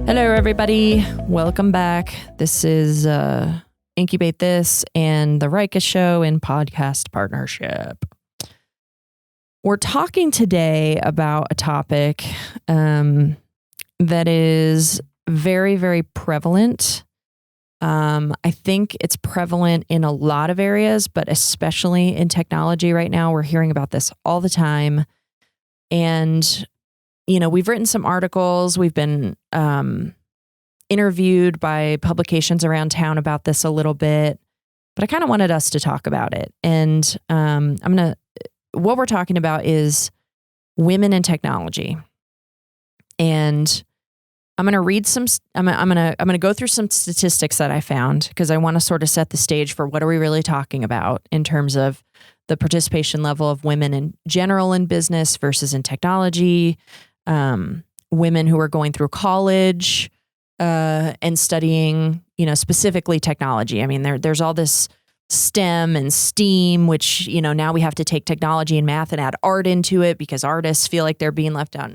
Hello, everybody. Welcome back. This is Incubate This and the Raika Show in podcast partnership. We're talking today about a topic that is very, very prevalent. I think it's prevalent in a lot of areas, but especially in technology right now. We're hearing about this all the time. And you know, we've written some articles. We've been interviewed by publications around town about this a little bit, but I kind of wanted us to talk about it. And what we're talking about is women in technology. And I'm going to read I'm going to go through some statistics that I found because I want to sort of set the stage for what are we really talking about in terms of the participation level of women in general in business versus in technology. Women who are going through college and studying, specifically technology. I mean, there's all this STEM and STEAM, which, now we have to take technology and math and add art into it because artists feel like they're being left out.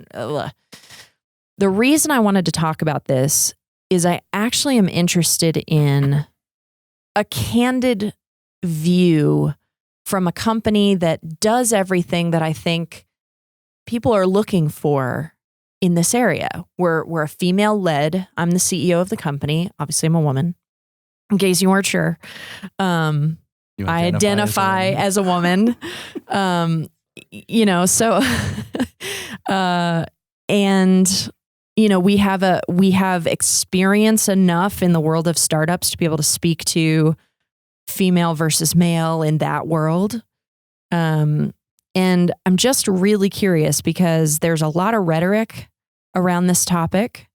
The reason I wanted to talk about this is I actually am interested in a candid view from a company that does everything that I think people are looking for in this area. We're a female-led. I'm the CEO of the company. Obviously, I'm a woman. In case you weren't sure, I identify as a woman. And we have experience enough in the world of startups to be able to speak to female versus male in that world. And I'm just really curious because there's a lot of rhetoric around this topic.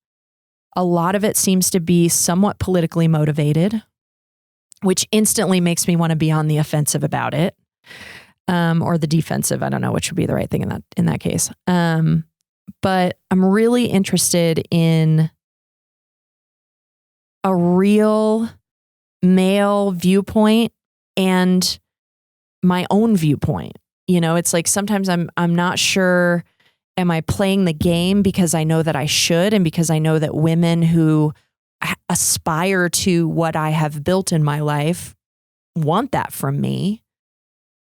A lot of it seems to be somewhat politically motivated, which instantly makes me want to be on the offensive about it, or the defensive. I don't know which would be the right thing in that case. But I'm really interested in a real male viewpoint and my own viewpoint. It's like sometimes I'm not sure, am I playing the game because I know that I should and because I know that women who aspire to what I have built in my life want that from me?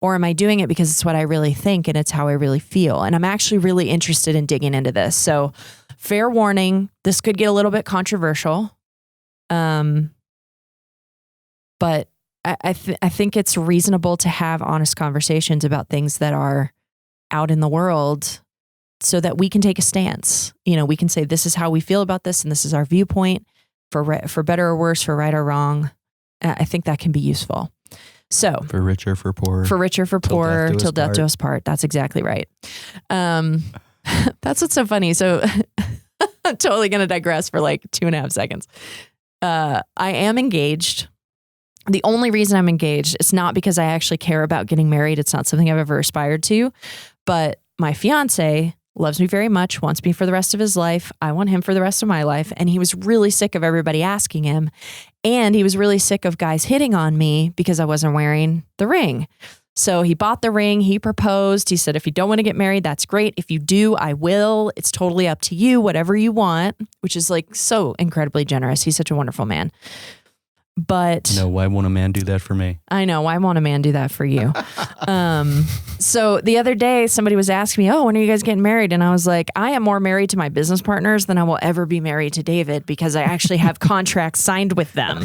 Or am I doing it because it's what I really think and it's how I really feel? And I'm actually really interested in digging into this. So fair warning, this could get a little bit controversial. But I think it's reasonable to have honest conversations about things that are out in the world so that we can take a stance. We can say, this is how we feel about this and this is our viewpoint for better or worse, for right or wrong. I think that can be useful. So for richer, for poorer. For richer, for poorer, till death do us part. That's exactly right. That's what's so funny. So I'm totally going to digress for like 2.5 seconds. I am engaged. The only reason I'm engaged, it's not because I actually care about getting married. It's not something I've ever aspired to, but my fiance loves me very much, wants me for the rest of his life. I want him for the rest of my life. And he was really sick of everybody asking him. And he was really sick of guys hitting on me because I wasn't wearing the ring. So he bought the ring. He proposed. He said, if you don't want to get married, that's great. If you do, I will. It's totally up to you, whatever you want, which is like so incredibly generous. He's such a wonderful man. But why won't a man do that for me? I know. Why won't a man do that for you? So the other day, somebody was asking me, oh, when are you guys getting married? And I was like, I am more married to my business partners than I will ever be married to David because I actually have contracts signed with them.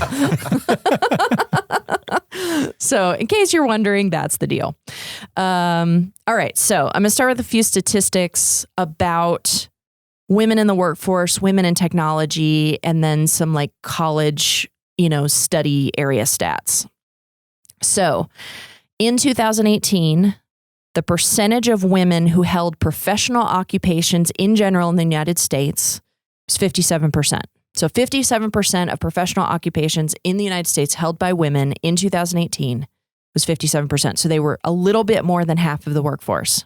So in case you're wondering, that's the deal. All right. So I'm going to start with a few statistics about women in the workforce, women in technology, and then some like college study area stats. So in 2018, the percentage of women who held professional occupations in general in the United States was 57%. So 57% of professional occupations in the United States held by women in 2018 was 57%. So they were a little bit more than half of the workforce.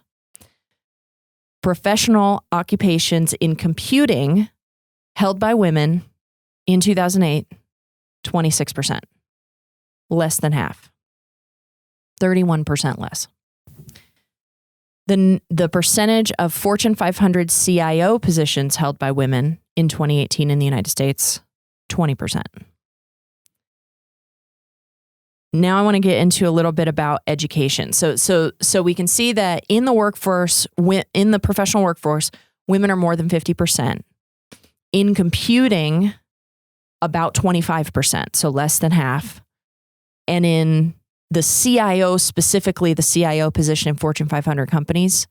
Professional occupations in computing held by women in 2008, 26%, less than half, 31% less. The percentage of Fortune 500 CIO positions held by women in 2018 in the United States, 20%. Now I want to get into a little bit about education. So we can see that in the workforce, in the professional workforce, women are more than 50%. In computing, about 25%, so less than half. And in the CIO, specifically the CIO position in Fortune 500 companies,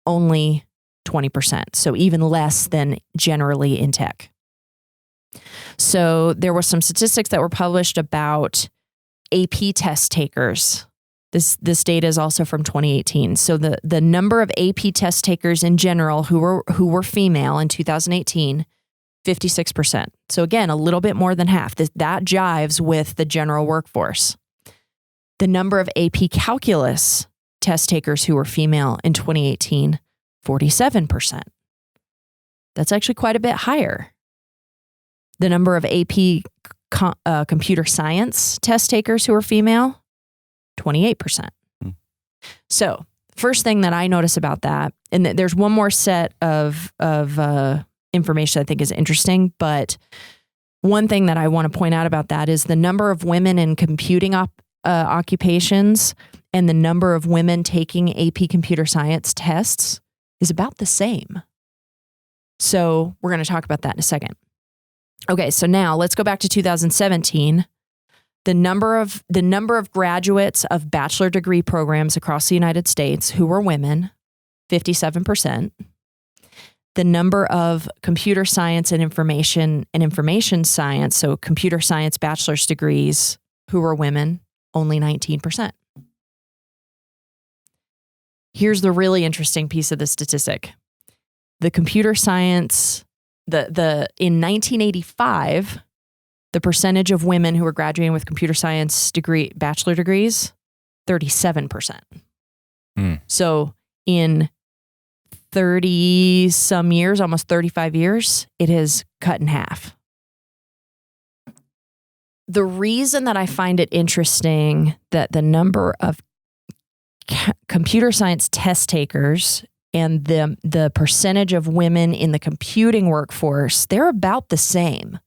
only 20%. So even less than generally in tech. So there were some statistics that were published about AP test takers. This data is also from 2018. So the number of AP test takers in general who were female in 2018, 56%. So again, a little bit more than half. That jives with the general workforce. The number of AP calculus test takers who were female in 2018, 47%. That's actually quite a bit higher. The number of AP computer science test takers who are female, 28%. So first thing that I notice about that, and there's one more set of information I think is interesting, but one thing that I want to point out about that is the number of women in computing occupations and the number of women taking AP computer science tests is about the same. So we're going to talk about that in a second. Okay, so now let's go back to 2017. The number of graduates of bachelor degree programs across the United States who were women, 57%. The number of computer science and information science, so computer science bachelor's degrees who were women, only 19%. Here's the really interesting piece of the statistic. The computer science, in 1985, the percentage of women who were graduating with computer science bachelor degrees, 37%. So in 30 some years, almost 35 years, it has cut in half. The reason that I find it interesting that the number of computer science test takers and the percentage of women in the computing workforce, they're about the same.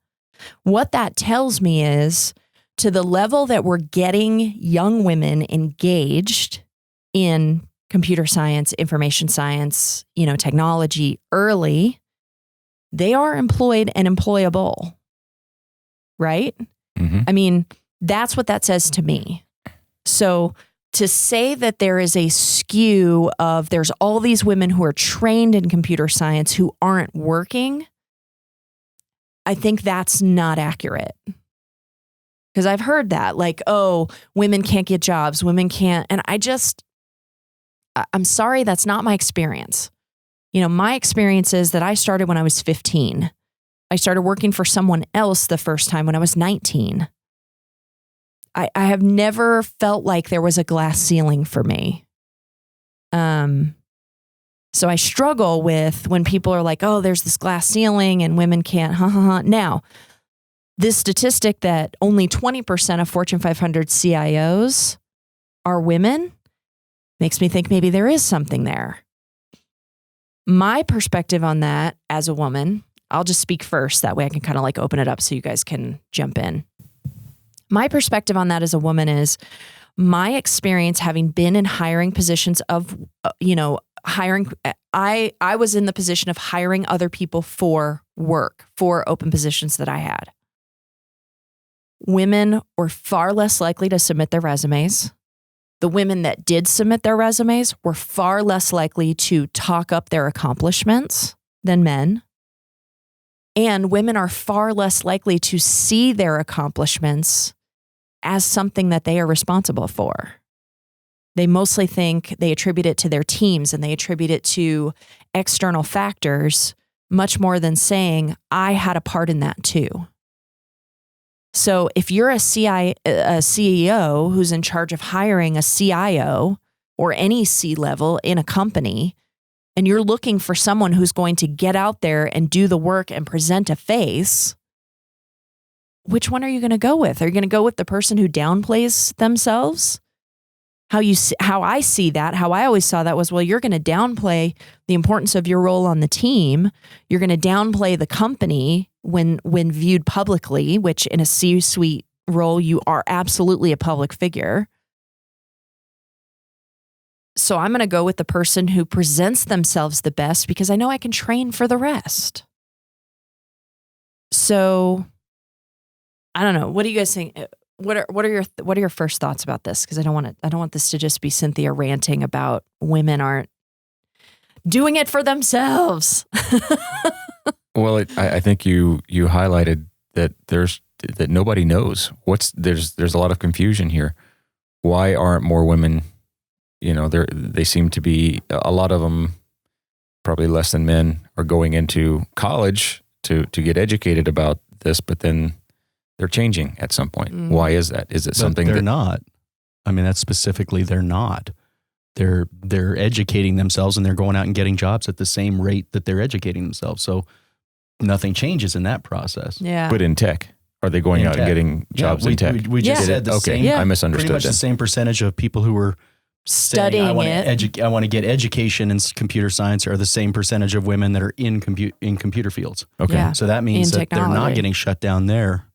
What that tells me is to the level that we're getting young women engaged in computer science, information science, technology early, they are employed and employable, right? Mm-hmm. I mean, that's what that says to me. So to say that there is a skew of there's all these women who are trained in computer science who aren't working, I think that's not accurate. Because I've heard that, like, oh, women can't get jobs, women can't. And I'm sorry, that's not my experience. My experience is that I started when I was 15. I started working for someone else the first time when I was 19. I have never felt like there was a glass ceiling for me. So I struggle with when people are like, oh, there's this glass ceiling and women can't, Now, this statistic that only 20% of Fortune 500 CIOs are women makes me think maybe there is something there. My perspective on that as a woman, I'll just speak first. That way I can kind of like open it up so you guys can jump in. My perspective on that as a woman is my experience having been in hiring positions of, hiring. I was in the position of hiring other people for work, for open positions that I had. Women were far less likely to submit their resumes. The women that did submit their resumes were far less likely to talk up their accomplishments than men. And women are far less likely to see their accomplishments as something that they are responsible for. They mostly they attribute it to their teams and they attribute it to external factors much more than saying, I had a part in that too. So if you're a CEO who's in charge of hiring a CIO or any C-level in a company, and you're looking for someone who's going to get out there and do the work and present a face, which one are you going to go with? Are you going to go with the person who downplays themselves how I see that, how I always saw that was, well, you're going to downplay the importance of your role on the team. You're going to downplay the company when viewed publicly, which in a C-suite role, you are absolutely a public figure. So I'm going to go with the person who presents themselves the best because I know I can train for the rest. So I don't know. What do you guys think? What are your first thoughts about this? Because I don't want this to just be Cynthia ranting about women aren't doing it for themselves. Well, I think you highlighted that that nobody knows there's a lot of confusion here. Why aren't more women? They seem to be, a lot of them, probably less than men, are going into college to get educated about this, but then they're changing at some point. Mm. Why is that? Is it something they're not? I mean, that's specifically, they're not. They're educating themselves and they're going out and getting jobs at the same rate that they're educating themselves. So nothing changes in that process. Yeah. But in tech, are they going out and getting jobs in tech? We just said the same. I misunderstood. Pretty much the same percentage of people who were studying I want to get education in computer science are the same percentage of women that are in computer fields. Okay. Yeah. So that means that they're not getting shut down there.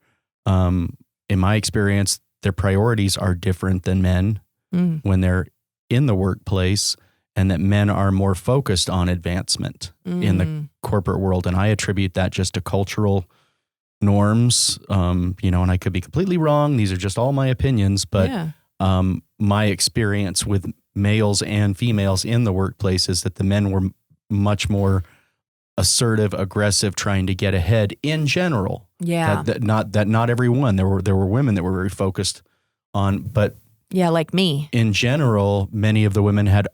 In my experience, their priorities are different than men when they're in the workplace, and that men are more focused on advancement in the corporate world. And I attribute that just to cultural norms, and I could be completely wrong. These are just all my opinions, but my experience with males and females in the workplace is that the men were much more assertive, aggressive, trying to get ahead in general. Yeah. Not everyone. There were women that were very focused on, but yeah, like me. In general, many of the women had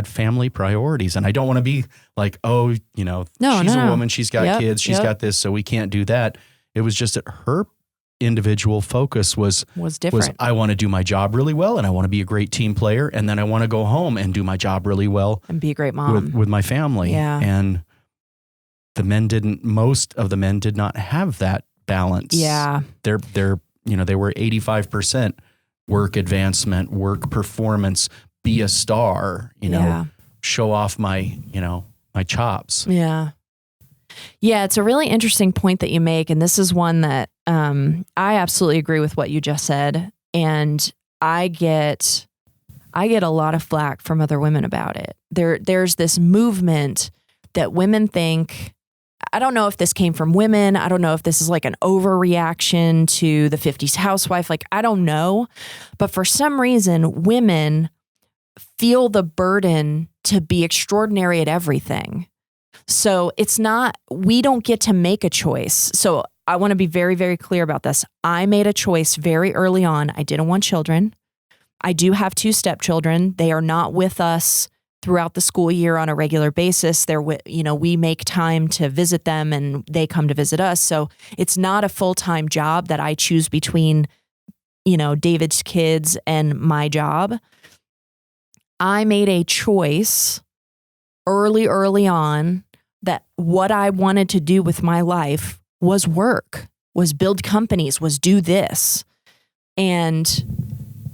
family priorities, and I don't want to be like, she's a woman, she's got kids, she's got this, so we can't do that. It was just that her individual focus was different. I want to do my job really well, and I want to be a great team player, and then I want to go home and do my job really well and be a great mom with my family. Yeah. And most of the men did not have that balance. Yeah. They were 85% work advancement, work performance, be a star, show off my chops. Yeah. Yeah, it's a really interesting point that you make. And this is one that I absolutely agree with what you just said. And I get a lot of flack from other women about it. There's this movement that women think, I don't know if this came from women. I don't know if this is like an overreaction to the 50s housewife. Like, I don't know. But for some reason, women feel the burden to be extraordinary at everything. So we don't get to make a choice. So I want to be very, very clear about this. I made a choice very early on. I didn't want children. I do have 2 stepchildren. They are not with us throughout the school year on a regular basis. We make time to visit them and they come to visit us. So it's not a full-time job that I choose between, David's kids and my job. I made a choice early on that what I wanted to do with my life was work, was build companies, was do this. And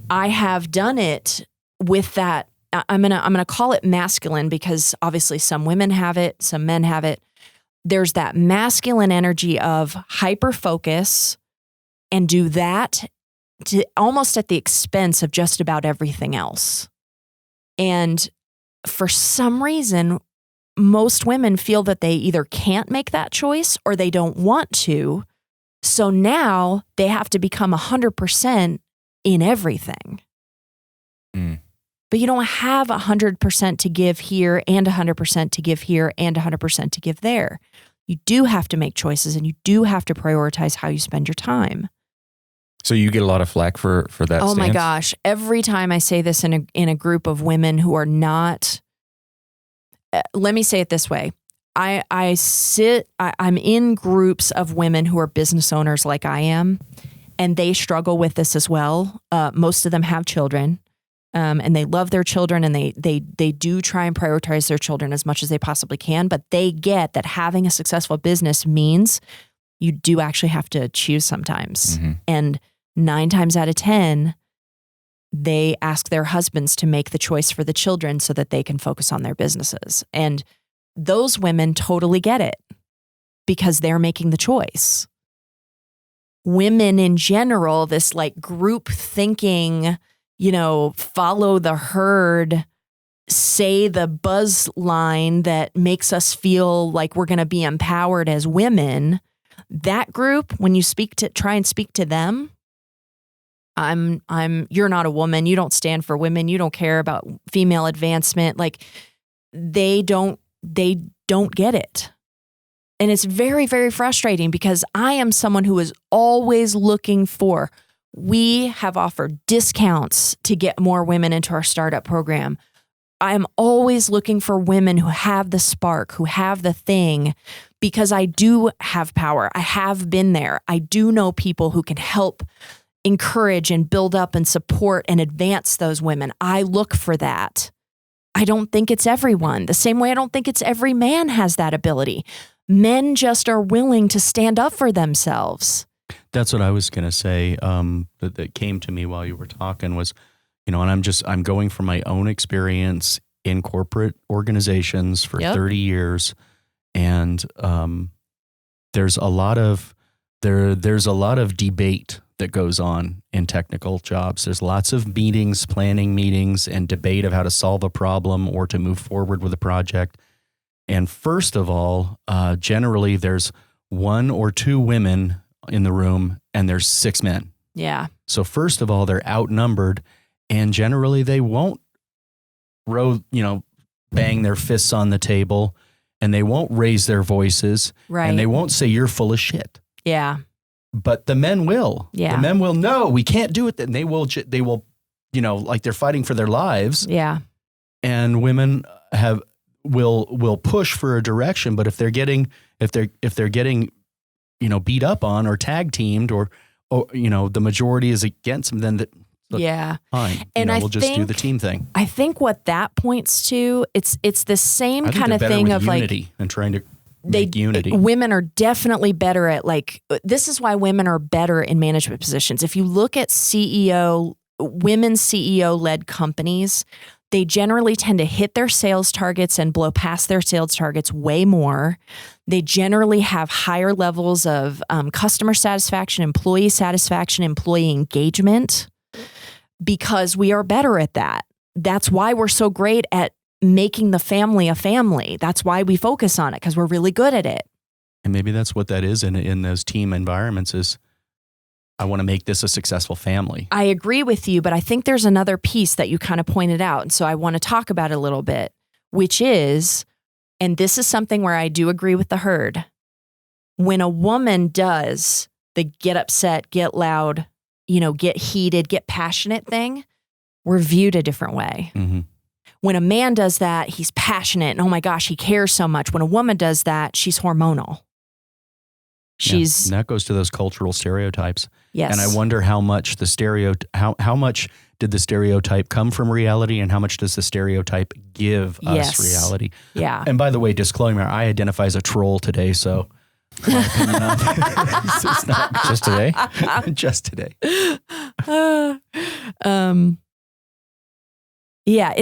I have done it with that. I'm gonna call it masculine because obviously some women have it, some men have it. There's that masculine energy of hyper focus and do that to almost at the expense of just about everything else. And for some reason, most women feel that they either can't make that choice or they don't want to. So now they have to become 100% in everything. Mm. But you don't have 100% to give here and 100% to give here and 100% to give there. You do have to make choices and you do have to prioritize how you spend your time. So you get a lot of flack for that Oh stance? my gosh. Every time I say this in a group of women who are not, let me say it this way. I'm in groups of women who are business owners like I am, and they struggle with this as well. Most of them have children. And they love their children and they do try and prioritize their children as much as they possibly can, but they get that having a successful business means you do actually have to choose sometimes. Mm-hmm. And 9 times out of 10, they ask their husbands to make the choice for the children so that they can focus on their businesses. And those women totally get it because they're making the choice. Women in general, this like group thinking, follow the herd, say the buzz line that makes us feel like we're going to be empowered as women. That group, when you try and speak to them, you're not a woman. You don't stand for women. You don't care about female advancement. Like they don't get it. And it's very, very frustrating because I am someone who is always looking for, we have offered discounts to get more women into our startup program. I'm always looking for women who have the spark, who have the thing, because I do have power. I have been there. I do know people who can help encourage and build up and support and advance those women. I look for that. I don't think it's everyone. The same way I don't think it's every man has that ability. Men just are willing to stand up for themselves. That's what I was going to say. That came to me while you were talking was, and I'm going from my own experience in corporate organizations for 30 years. And there's a lot of debate that goes on in technical jobs. There's lots of planning meetings and debate of how to solve a problem or to move forward with a project. And first of all, generally there's 1 or 2 women in the room and there's 6 men. Yeah. So first of all, they're outnumbered. And generally they won't bang their fists on the table, and they won't raise their voices, right? And they won't say you're full of shit. Yeah. But the men will. Yeah. The men will, no, we can't do it. And they will, like they're fighting for their lives. Yeah. And women will push for a direction, but if they're getting beat up on or tag teamed or the majority is against them, then fine. And we'll just do the team thing. I think what that points to, it's the same kind of thing of unity and trying to make unity. Women are definitely better at this is why women are better in management positions. If you look at women CEO led companies, they generally tend to hit their sales targets and blow past their sales targets way more. They generally have higher levels of customer satisfaction, employee engagement, because we are better at that. That's why we're so great at making the family a family. That's why we focus on it, because we're really good at it. And maybe that's what that is in those team environments is, I want to make this a successful family. I agree with you, but I think there's another piece that you kind of pointed out. And so I want to talk about it a little bit, which is, and this is something where I do agree with the herd. When a woman does the get upset, get loud, get heated, get passionate thing, we're viewed a different way. Mm-hmm. When a man does that, he's passionate and oh my gosh, he cares so much. When a woman does that, she's hormonal. And that goes to those cultural stereotypes. Yes. And I wonder how much how much did the stereotype come from reality, and how much does the stereotype give us reality? Yeah. And by the way, disclaimer, I identify as a troll today, so my opinion on it's not just today. Just today. Yeah,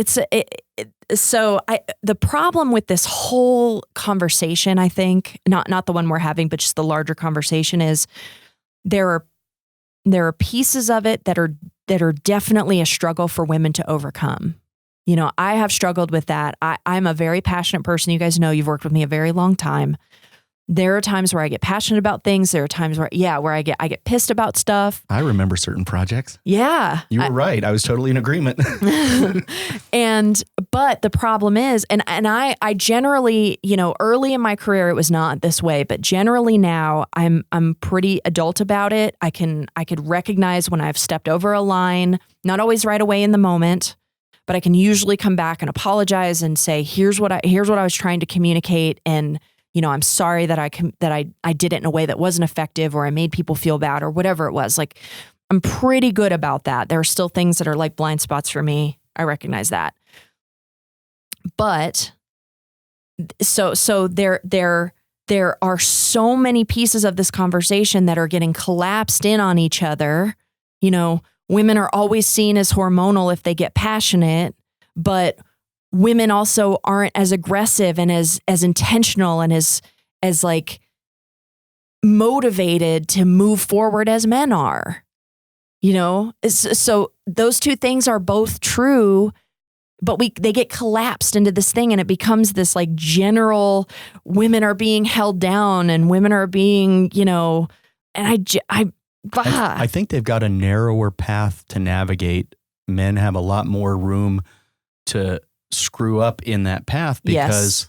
the problem with this whole conversation, I think, not the one we're having, but just the larger conversation, is there are pieces of it that are definitely a struggle for women to overcome. I have struggled with that. I'm a very passionate person. You guys know, you've worked with me a very long time. There are times where I get passionate about things. There are times where I get pissed about stuff. I remember certain projects. Yeah. You were right. I was totally in agreement. But the problem is, and I generally, early in my career, it was not this way, but generally now I'm pretty adult about it. I could recognize when I've stepped over a line, not always right away in the moment, but I can usually come back and apologize and say, here's what I was trying to communicate. And I'm sorry that I did it in a way that wasn't effective, or I made people feel bad, or whatever it was. Like, I'm pretty good about that. There are still things that are like blind spots for me. I recognize that. But so there are so many pieces of this conversation that are getting collapsed in on each other. women are always seen as hormonal if they get passionate, but women also aren't as aggressive and as intentional and as like motivated to move forward as men are. You know, so those two things are both true, but they get collapsed into this thing, and it becomes this like general women are being held down and women are being, you know, and I think they've got a narrower path to navigate. Men have a lot more room to screw up in that path because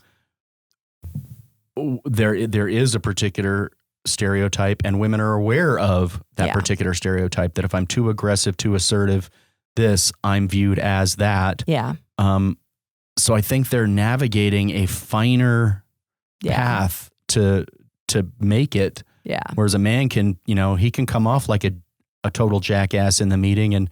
there is a particular stereotype, and women are aware of that particular stereotype, that if I'm too aggressive, too assertive, I'm viewed as that. Yeah. So I think they're navigating a finer path to make it. Yeah. Whereas a man can, you know, he can come off like a total jackass in the meeting, and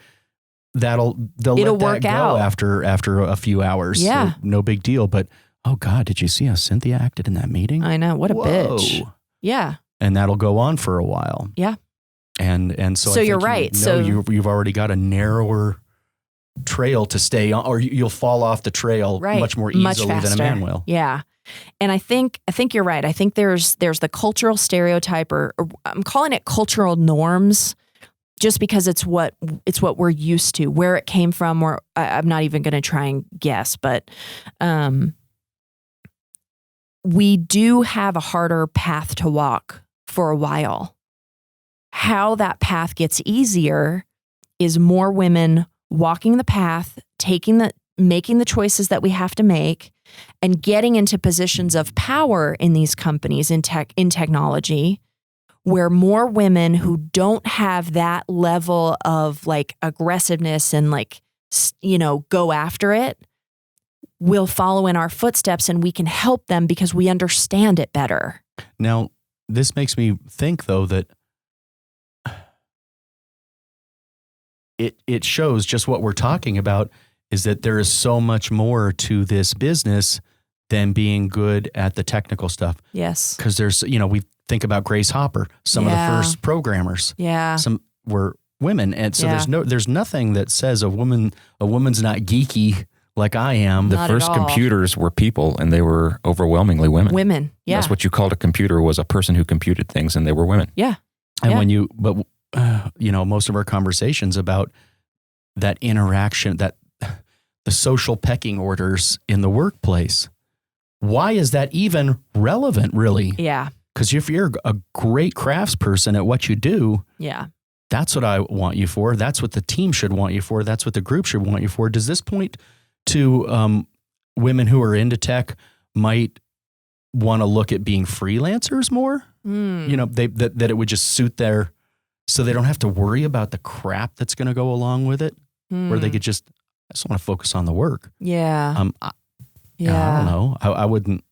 they'll let that go after a few hours. Yeah. So no big deal. But oh God, did you see how Cynthia acted in that meeting? I know. What a bitch. Yeah. And that'll go on for a while. Yeah. And so I think you're right. So you've already got a narrower trail to stay on, or you'll fall off the trail much more easily than a man will. Yeah. And I think you're right. I think there's the cultural stereotype, or I'm calling it cultural norms, just because it's what we're used to, where it came from, or I'm not even going to try and guess, but we do have a harder path to walk for a while. How that path gets easier is more women walking the path, making the choices that we have to make, and getting into positions of power in these companies in technology, where more women who don't have that level of like aggressiveness and like, you know, go after it will follow in our footsteps, and we can help them because we understand it better. Now, this makes me think though that it shows just what we're talking about is that there is so much more to this business than being good at the technical stuff. Yes. Because there's, you know, we think about Grace Hopper, some of the first programmers. Yeah. Some were women. And so there's nothing that says a woman's not geeky like I am. The first computers were people, and they were overwhelmingly women. Women. Yeah. That's what you called a computer, was a person who computed things, and they were women. Yeah. And you know, most of our conversations about that interaction, that the social pecking orders in the workplace, why is that even relevant, really? Yeah. Because if you're a great craftsperson at what you do, that's what I want you for. That's what the team should want you for. That's what the group should want you for. Does this point to women who are into tech might want to look at being freelancers more? You know, that it would just suit so they don't have to worry about the crap that's going to go along with it, where they could just want to focus on the work. Yeah. I don't know. I wouldn't.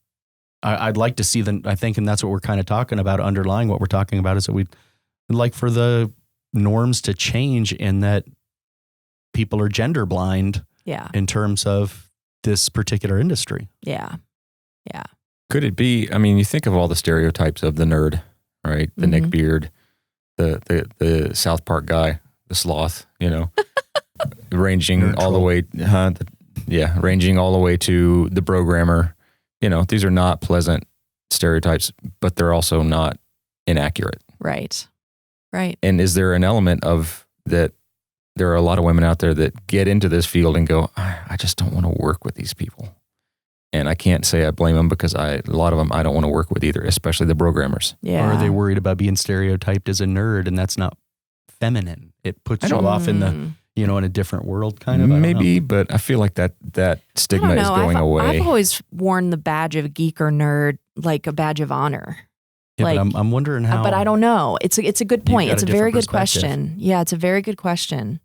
I'd like to see I think, and that's what we're kind of talking about. Underlying what we're talking about is that we'd like for the norms to change, in that people are gender blind. In terms of this particular industry. Yeah. Yeah. Could it be? I mean, you think of all the stereotypes of the nerd, right? The neck beard, the South Park guy, the sloth, you know, ranging all the way, ranging all the way to the programmer. You know, these are not pleasant stereotypes, but they're also not inaccurate. Right. Right. And is there an element of that? There are a lot of women out there that get into this field and go, I just don't want to work with these people. And I can't say I blame them, because a lot of them I don't want to work with either, especially the programmers. Yeah. Or are they worried about being stereotyped as a nerd, and that's not feminine? It puts you off in the, you know, in a different world kind of. Maybe, but I feel like that stigma is going away. I've always worn the badge of geek or nerd like a badge of honor. Yeah, like, but I'm wondering how. But I don't know. It's a good point. It's a very good question. Yeah, it's a very good question.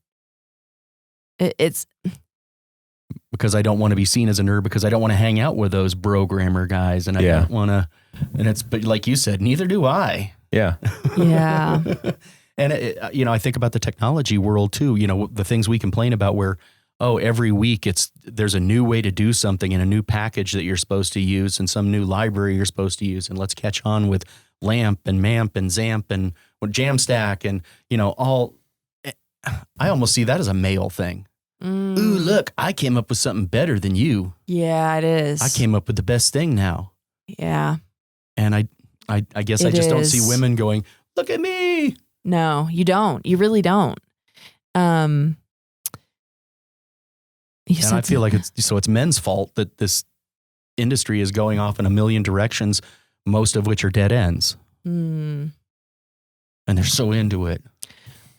It's because I don't want to be seen as a nerd, because I don't want to hang out with those programmer guys, and I don't want to. And but like you said, neither do I. Yeah. Yeah. And you know, I think about the technology world too. You know, the things we complain about, where every week there's a new way to do something, and a new package that you're supposed to use, and some new library you're supposed to use, and let's catch on with LAMP and MAMP and ZAMP and Jamstack, and you know, all. I almost see that as a male thing. Ooh, look, I came up with something better than you. Yeah, it is. I came up with the best thing now. Yeah. And I guess I just don't see women going, look at me. No, you don't. You really don't. And I feel like it's men's fault that this industry is going off in a million directions, most of which are dead ends. And they're so into it.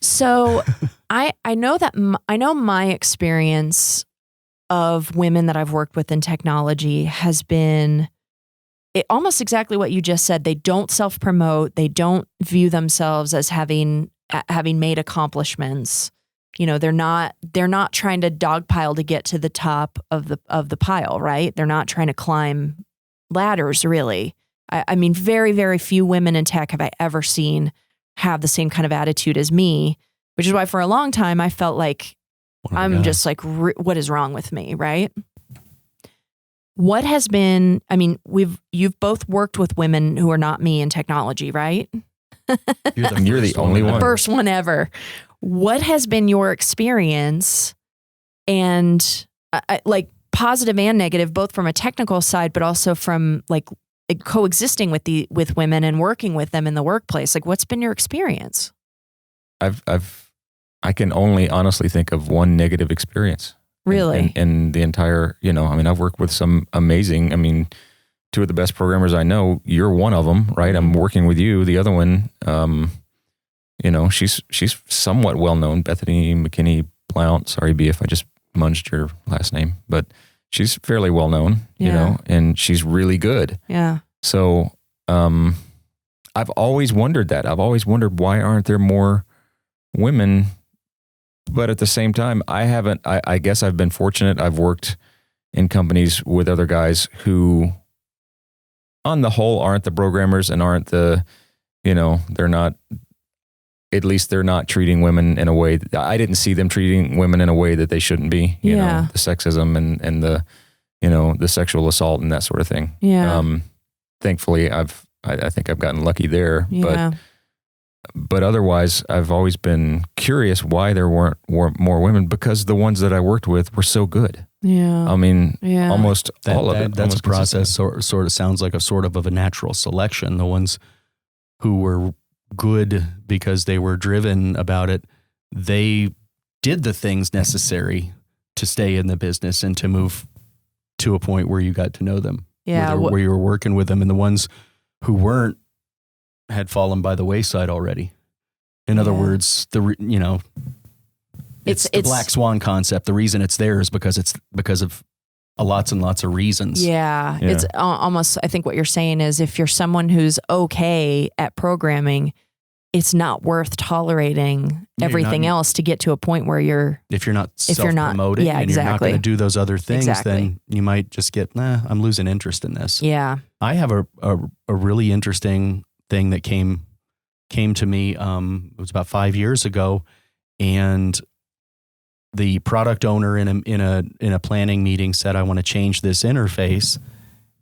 So I know that I know my experience of women that I've worked with in technology has been almost exactly what you just said. They don't self-promote. They don't view themselves as having made accomplishments. You know, they're not trying to dogpile to get to the top of the pile, right? They're not trying to climb ladders, really. I mean, very, very few women in tech have I ever seen have the same kind of attitude as me, which is why for a long time I felt like I'm just like, what is wrong with me, right? What has been, I mean, you've both worked with women who are not me in technology, right? You're the only one. First one ever. What has been your experience, and like positive and negative, both from a technical side, but also from like coexisting with women and working with them in the workplace? Like, what's been your experience? I can only honestly think of one negative experience. Really? In the entire, you know, I mean, I've worked with some amazing, I mean, two of the best programmers I know. You're one of them, right? I'm working with you. The other one, you know, she's somewhat well known, Bethany McKinney Blount. Sorry, B, if I just munged your last name, but she's fairly well known, you know, and she's really good. Yeah. So, I've always wondered that. I've always wondered, why aren't there more women? But at the same time, I guess I've been fortunate. I've worked in companies with other guys who, on the whole, aren't the programmers and aren't the, you know, they're not, at least they're not treating women in a way that, I didn't see them treating women in a way that they shouldn't be, you know, the sexism and the, you know, the sexual assault and that sort of thing. Yeah. Thankfully I think I've gotten lucky there, but otherwise I've always been curious why there weren't more women, because the ones that I worked with were so good. Yeah. I mean, almost all of it. That's a process. Sort of sounds like a natural selection. The ones who were good because they were driven about it, they did the things necessary to stay in the business and to move to a point where you got to know them. Yeah. Where you were working with them, and the ones who weren't had fallen by the wayside already. In other words, it's the black swan concept. The reason it's there is because of lots and lots of reasons. Yeah. It's almost, I think what you're saying is, if you're someone who's okay at programming, it's not worth tolerating everything else to get to a point where if you're not self-promoting and you're not going to do those other things, then you might just get, I'm losing interest in this. Yeah. I have a really interesting thing that came to me. It was about 5 years ago, and the product owner in a planning meeting said, I want to change this interface.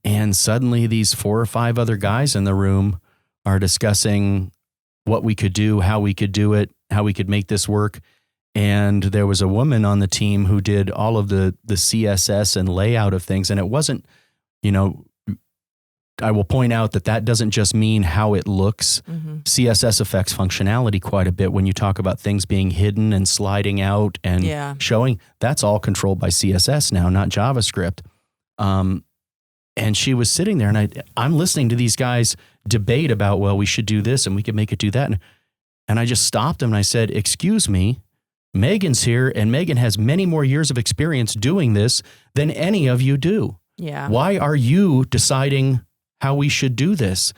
And suddenly these 4 or 5 other guys in the room are discussing what we could do, how we could do it, how we could make this work. And there was a woman on the team who did all of the CSS and layout of things. And it wasn't, you know, I will point out that doesn't just mean how it looks. Mm-hmm. CSS affects functionality quite a bit. When you talk about things being hidden and sliding out and showing, that's all controlled by CSS now, not JavaScript. And she was sitting there, and I'm listening to these guys debate about, well, we should do this and we could make it do that. And I just stopped them and I said, excuse me, Megan's here, and Megan has many more years of experience doing this than any of you do. Yeah. Why are you deciding how we should do this?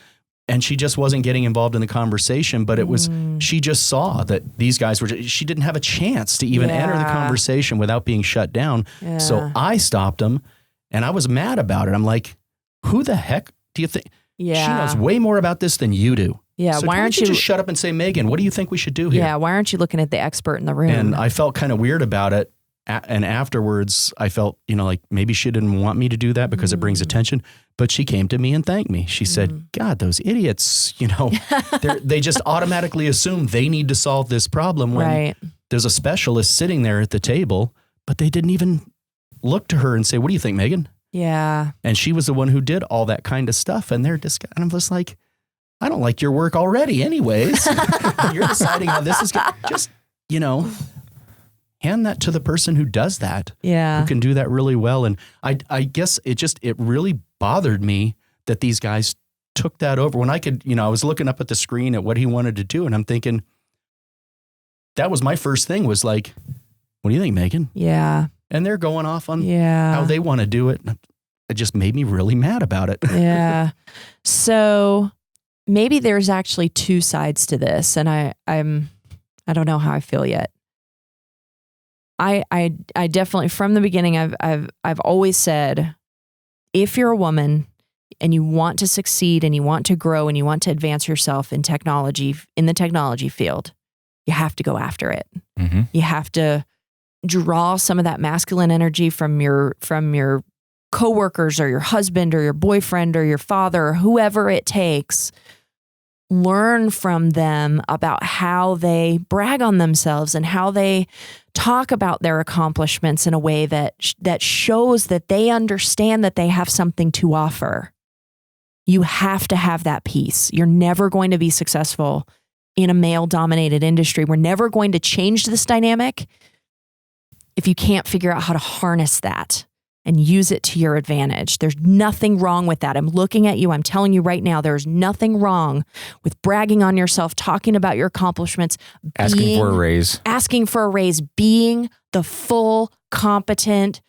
And she just wasn't getting involved in the conversation, but it was, she just saw that these guys she didn't have a chance to even enter the conversation without being shut down. Yeah. So I stopped them, and I was mad about it. I'm like, who the heck do you think? Yeah. She knows way more about this than you do. Yeah. So why aren't you just shut up and say, Megan, what do you think we should do here? Yeah. Why aren't you looking at the expert in the room? And I felt kind of weird about it. And afterwards, I felt, you know, like maybe she didn't want me to do that because it brings attention. But she came to me and thanked me. She said, God, those idiots, you know, they just automatically assume they need to solve this problem when there's a specialist sitting there at the table, but they didn't even look to her and say, what do you think, Megan? Yeah. And she was the one who did all that kind of stuff. And and I'm just like, I don't like your work already anyways. You're deciding how this is going to just, hand that to the person who does that. Yeah. Who can do that really well. And I guess it really bothered me that these guys took that over when I could, I was looking up at the screen at what he wanted to do. And I'm thinking, that was my first thing was like, what do you think, Megan? Yeah. And they're going off on how they want to do it. It just made me really mad about it. Yeah. So maybe there's actually two sides to this, and I don't know how I feel yet. I definitely, from the beginning, I've always said, if you're a woman and you want to succeed and you want to grow and you want to advance yourself in technology, in the technology field, you have to go after it. Mm-hmm. You have to draw some of that masculine energy from your coworkers or your husband or your boyfriend or your father or whoever it takes. Learn from them about how they brag on themselves and how they talk about their accomplishments in a way that shows that they understand that they have something to offer. You have to have that piece. You're never going to be successful in a male-dominated industry. We're never going to change this dynamic if you can't figure out how to harness that and use it to your advantage. There's nothing wrong with that. I'm looking at you. I'm telling you right now, there's nothing wrong with bragging on yourself, talking about your accomplishments, asking for a raise, being the full, competent,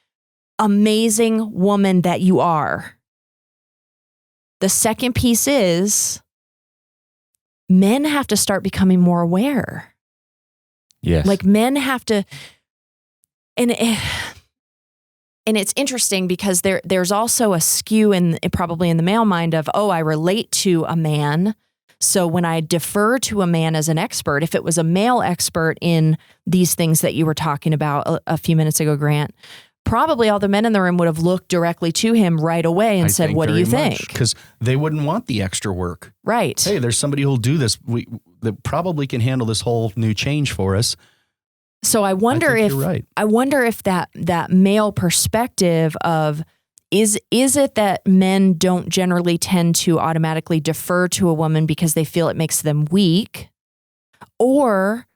amazing woman that you are. The second piece is men have to start becoming more aware. Yes. Like men have to, and it's interesting because there's also a skew probably in the male mind of, oh, I relate to a man. So when I defer to a man as an expert, if it was a male expert in these things that you were talking about a few minutes ago, Grant, probably all the men in the room would have looked directly to him right away and said, what do you think? Because they wouldn't want the extra work. Right. Hey, there's somebody who'll do this. That probably can handle this whole new change for us. So I wonder if that male perspective of is it that men don't generally tend to automatically defer to a woman because they feel it makes them weak, or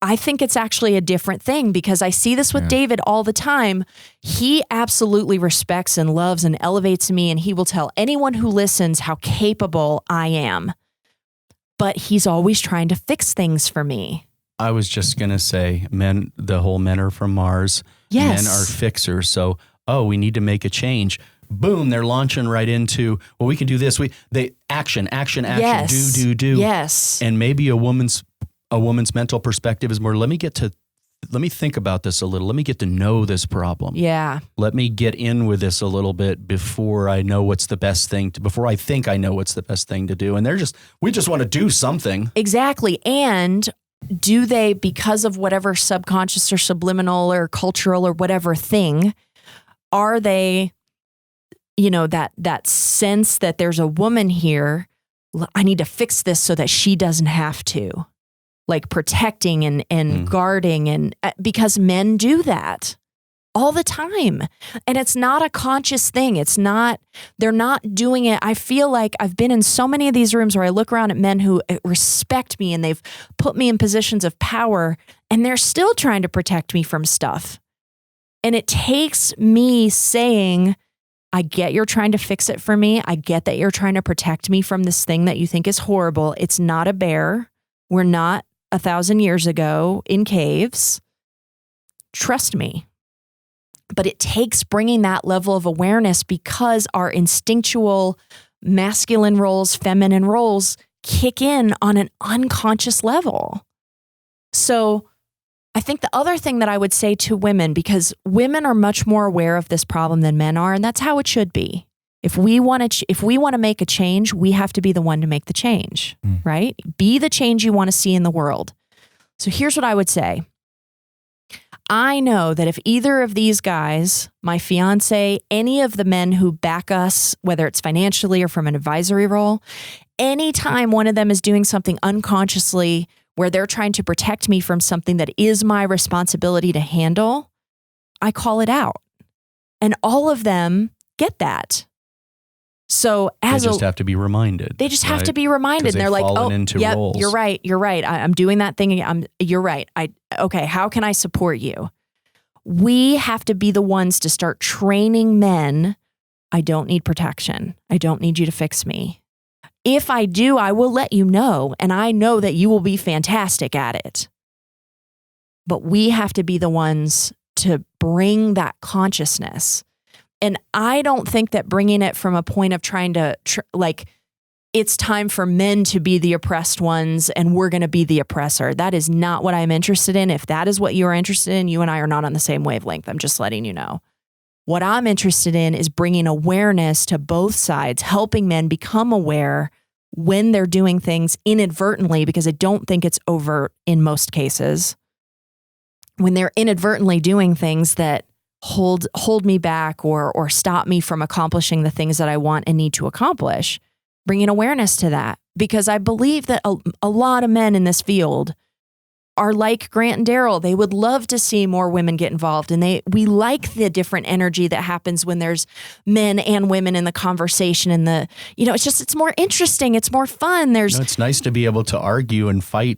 I think it's actually a different thing because I see this with David all the time. He absolutely respects and loves and elevates me, and he will tell anyone who listens how capable I am. But he's always trying to fix things for me. I was just going to say, men are from Mars. Yes. Men are fixers. So, we need to make a change. Boom, they're launching right into, well, we can do this. Action, yes. do. Yes. And maybe a woman's mental perspective is more, let me think about this a little. Let me get to know this problem. Yeah. Let me get in with this a little bit before I know what's the best thing before I think I know what's the best thing to do. And we just want to do something. Exactly. And do they, because of whatever subconscious or subliminal or cultural or whatever thing, are they, that sense that there's a woman here, I need to fix this so that she doesn't have to, like protecting and guarding, and because men do that all the time. And it's not a conscious thing. They're not doing it. I feel like I've been in so many of these rooms where I look around at men who respect me and they've put me in positions of power, and they're still trying to protect me from stuff. And it takes me saying, I get you're trying to fix it for me. I get that you're trying to protect me from this thing that you think is horrible. It's not a bear. We're not 1,000 years ago in caves. Trust me. But it takes bringing that level of awareness because our instinctual masculine roles, feminine roles kick in on an unconscious level. So I think the other thing that I would say to women, because women are much more aware of this problem than men are, and that's how it should be. If we want to make a change, we have to be the one to make the change, right? Be the change you want to see in the world. So here's what I would say. I know that if either of these guys, my fiance, any of the men who back us, whether it's financially or from an advisory role, anytime one of them is doing something unconsciously where they're trying to protect me from something that is my responsibility to handle, I call it out. And all of them get that. So they just have to be reminded. They just have to be reminded. And they're like, oh, yeah, you're right. You're right. I'm doing that thing. You're right. Okay, how can I support you? We have to be the ones to start training men. I don't need protection. I don't need you to fix me. If I do, I will let you know. And I know that you will be fantastic at it. But we have to be the ones to bring that consciousness. And I don't think that bringing it from a point of trying to, it's time for men to be the oppressed ones and we're going to be the oppressor. That is not what I'm interested in. If that is what you are interested in, you and I are not on the same wavelength. I'm just letting you know. What I'm interested in is bringing awareness to both sides, helping men become aware when they're doing things inadvertently, because I don't think it's overt in most cases. When they're inadvertently doing things that hold me back or stop me from accomplishing the things that I want and need to accomplish, bringing awareness to that. Because I believe that a lot of men in this field are like Grant and Daryl. They would love to see more women get involved. And we like the different energy that happens when there's men and women in the conversation and it's more interesting. It's more fun. It's nice to be able to argue and fight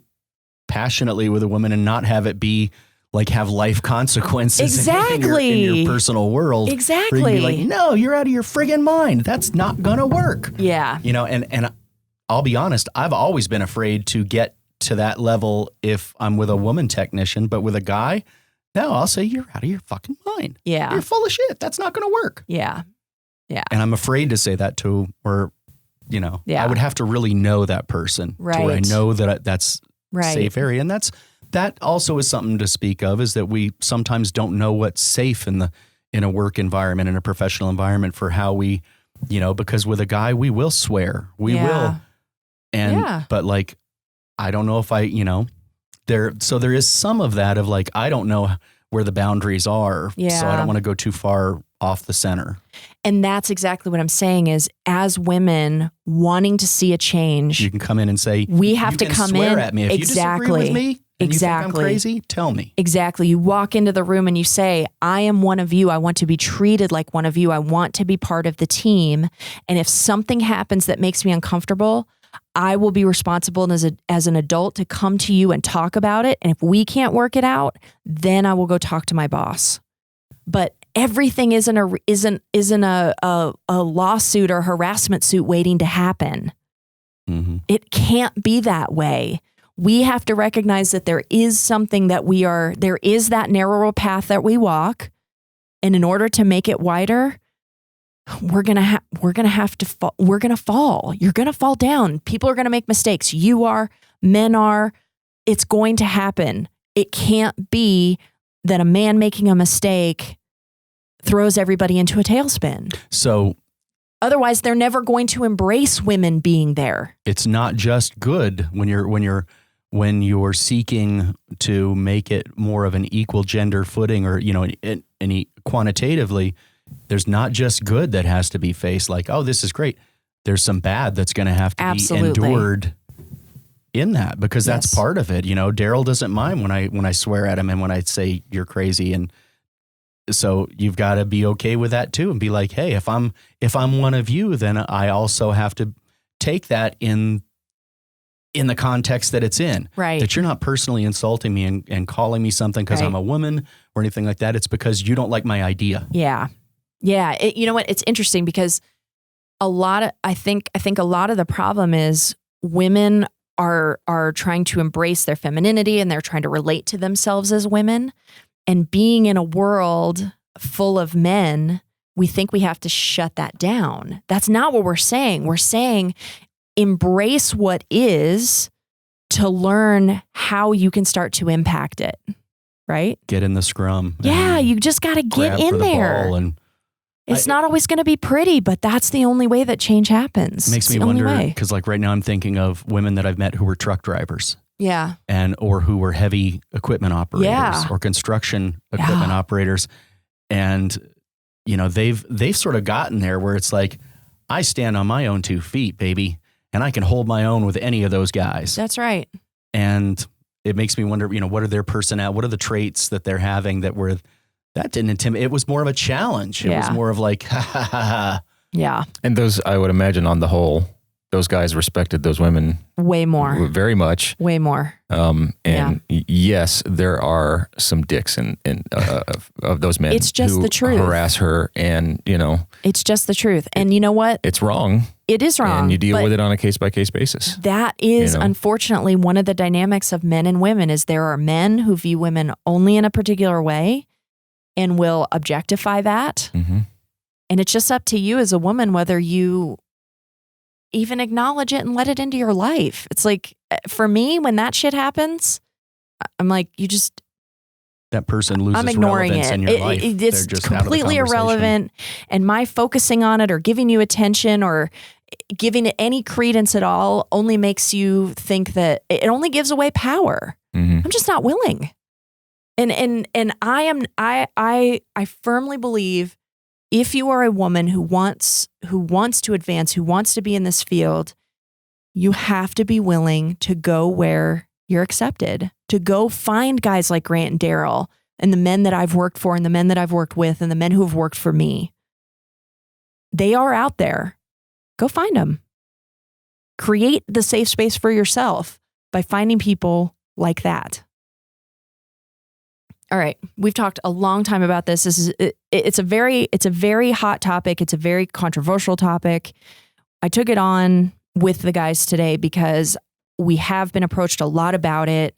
passionately with a woman and not have it be like have life consequences exactly. in your personal world. Exactly. Where you'd be like, no, you're out of your friggin' mind. That's not going to work. Yeah. And I'll be honest, I've always been afraid to get to that level if I'm with a woman technician, but with a guy, no, I'll say you're out of your fucking mind. Yeah. You're full of shit. That's not going to work. Yeah. Yeah. And I'm afraid to say that to, I would have to really know that person to where I know that that's safe area. And that also is something to speak of, is that we sometimes don't know what's safe in a work environment, in a professional environment, for how we, because with a guy, we will swear, we will. And, but like, I don't know if so there is some of that of like, I don't know where the boundaries are. So I don't want to go too far off the center. And that's exactly what I'm saying is, as women wanting to see a change, you can come in and say, we have to come in at me. If you disagree with me, and you think I'm crazy, tell me. Exactly. You walk into the room and you say, I am one of you. I want to be treated like one of you. I want to be part of the team. And if something happens that makes me uncomfortable, I will be responsible as an adult to come to you and talk about it. And if we can't work it out, then I will go talk to my boss. But everything isn't a lawsuit or harassment suit waiting to happen. Mm-hmm. It can't be that way. We have to recognize that there is something there is that narrower path that we walk. And in order to make it wider, we're going to fall. You're going to fall down. People are going to make mistakes. You are, men are. It's going to happen. It can't be that a man making a mistake throws everybody into a tailspin. So otherwise, they're never going to embrace women being there. It's not just good when you're seeking to make it more of an equal gender footing, or any quantitatively. There's not just good that has to be faced, like, oh, this is great. There's some bad that's going to have to be endured in that, because that's part of it. Daryl doesn't mind when I swear at him and when I say you're crazy. And so you've got to be okay with that too, and be like, hey, if I'm one of you, then I also have to take that in the context that it's in. Right. That you're not personally insulting me and calling me something because I'm a woman or anything like that. It's because you don't like my idea. Yeah. Yeah. You know what? It's interesting because I think a lot of the problem is women are trying to embrace their femininity and they're trying to relate to themselves as women. And being in a world full of men, we think we have to shut that down. That's not what we're saying. We're saying embrace what is to learn how you can start to impact it. Right? Get in the scrum. Yeah, you just got to get in there. It's not always going to be pretty, but that's the only way that change happens. It makes me wonder, because like right now I'm thinking of women that I've met who were truck drivers. Yeah. Or who were heavy equipment operators or construction equipment operators. And, they've sort of gotten there where it's like, I stand on my own 2 feet, baby, and I can hold my own with any of those guys. That's right. And it makes me wonder, what are their personality? What are the traits that they're having that didn't intimidate? It was more of a challenge. It was more of like, ha, ha, ha, ha. Yeah. And those, I would imagine on the whole, those guys respected those women way more, very much, way more. Yes, there are some dicks of those men. It's just who the truth. Harass her, and it's just the truth. And you know what? It's wrong. It is wrong. And you deal with it on a case by case basis. That is unfortunately one of the dynamics of men and women. Is there are men who view women only in a particular way and will objectify that. Mm-hmm. And it's just up to you as a woman whether you even acknowledge it and let it into your life. It's like, for me, when that shit happens, I'm like, that person loses I'm ignoring relevance in your life. It's just completely irrelevant. And my focusing on it or giving you attention or giving it any credence at all only makes you think that it only gives away power. Mm-hmm. I'm just not willing. And I firmly believe if you are a woman who wants to advance, who wants to be in this field, you have to be willing to go where you're accepted, to go find guys like Grant and Daryl and the men that I've worked for and the men that I've worked with and the men who have worked for me. They are out there. Go find them. Create the safe space for yourself by finding people like that. All right, we've talked a long time about this. It's a very hot topic. It's a very controversial topic. I took it on with the guys today because we have been approached a lot about it.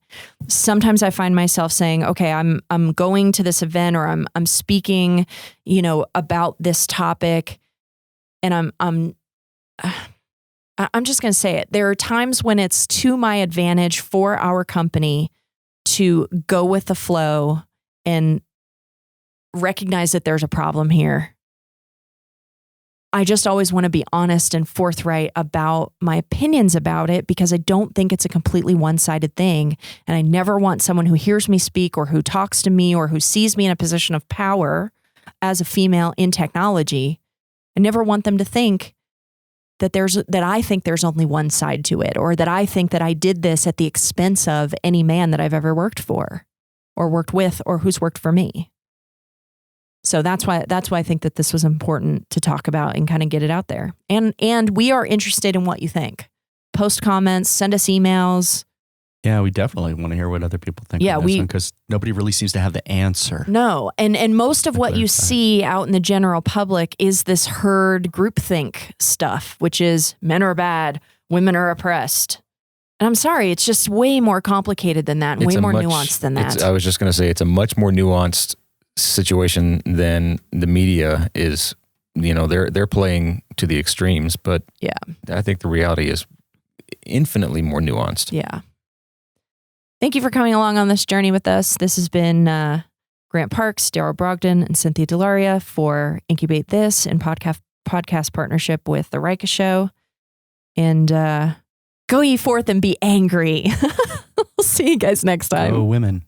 Sometimes I find myself saying, "Okay, I'm going to this event or I'm speaking, about this topic," and I'm just going to say it. There are times when it's to my advantage for our company to go with the flow and recognize that there's a problem here. I just always want to be honest and forthright about my opinions about it because I don't think it's a completely one-sided thing. And I never want someone who hears me speak or who talks to me or who sees me in a position of power as a female in technology. I never want them to think that I think there's only one side to it, or that I think that I did this at the expense of any man that I've ever worked for or worked with or who's worked for me. So that's why I think that this was important to talk about and kind of get it out there. And we are interested in what you think. Post comments, send us emails. Yeah, we definitely want to hear what other people think. Yeah, because nobody really seems to have the answer. No, and most of what you see out in the general public is this herd groupthink stuff, which is men are bad, women are oppressed. And I'm sorry, it's just way more complicated than that, and way more nuanced than that. I was just going to say it's a much more nuanced situation than the media is. They're playing to the extremes, but yeah, I think the reality is infinitely more nuanced. Yeah. Thank you for coming along on this journey with us. This has been Grant Parks, Daryl Brogdon, and Cynthia Delaria for Incubate This in podcast partnership with the Raika Show. And go ye forth and be angry. We'll see you guys next time. Oh, women.